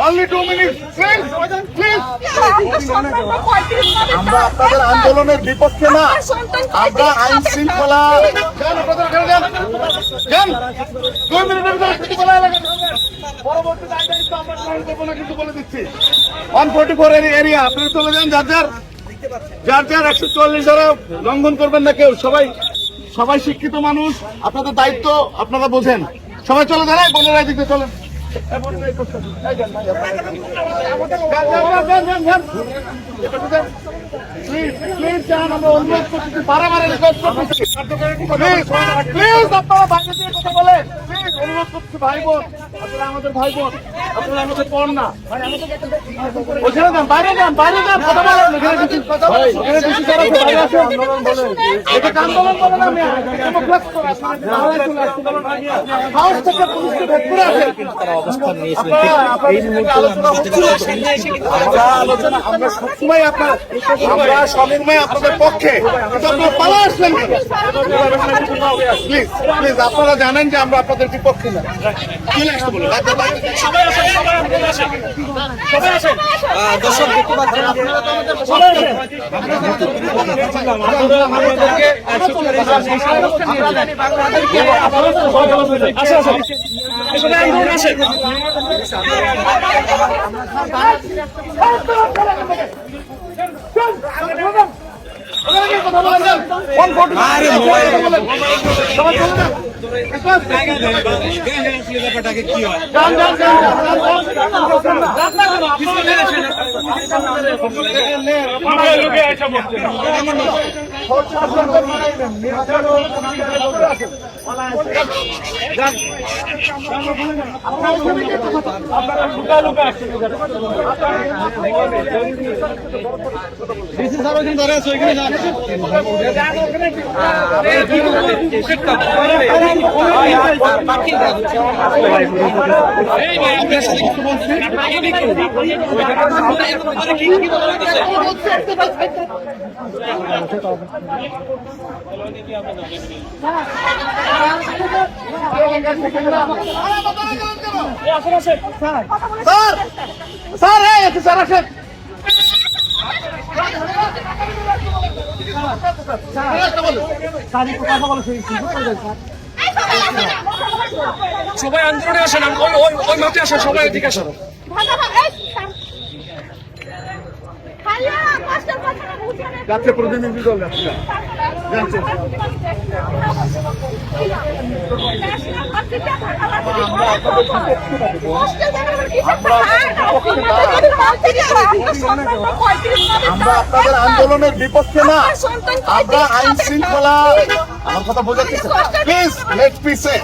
Only 2 minutes. Please, please. আমরা আপনাদের আন্দোলনের বিপক্ষে না, আমরা আইন শৃঙ্খলা। পরবর্তী দায়িত্ব আমরা গ্রহণ করবো না, কিন্তু বলে দিচ্ছি 144 এরিয়া আপনারা চলে যান। যার 140 দ্বারা লঙ্ঘন করবেন না কেউ। সবাই শিক্ষিত মানুষ, আপনাদের দায়িত্ব আপনারা বোঝেন। সবাই চলে দাঁড়ায়, বনের দিকে চলেন। প্লিজ আমরা অনুরোধ করতেছি, বারবার রিকোয়েস্ট করতেছি, প্লিজ আপনারা বাইরে দিয়ে কথা বলেন। প্লিজ অনুরোধ করতেছি, ভাই বোন, আপনারা আমাদের ভাই বোন, আপনারা আমাদের বোন না। ওখানে যান, বাইরে যান, কথা বলেন। এখানে বেশি যারা আছে, বাইরে আসেন। এটাকে আন্দোলন বলে না, হাউস থেকে পুলিশকে ভেদ করে আসেন। আমরা সবসময় আমরা সবসময় আপনাদের পক্ষে, কিন্তু আপনারা পালা আসলেন। প্লিজ প্লিজ আপনারা জানেন যে আমরা আপনাদের বিপক্ষে না। দর্শক দেখতে পাচ্ছেন ব্যাপারটাকে কি হয়। সবাই আন্দোলনে আসেন, ওই মাঠে আসেন, সবাই এদিকে আসেন। যাচ্ছে প্রতিনিধি দল যাচ্ছে। আমরা আপনাদের আন্দোলনের বিপক্ষে না, আমরা আইন শৃঙ্খলা। আমার কথা বোঝাচ্ছি, প্লিজ লেট মি সে।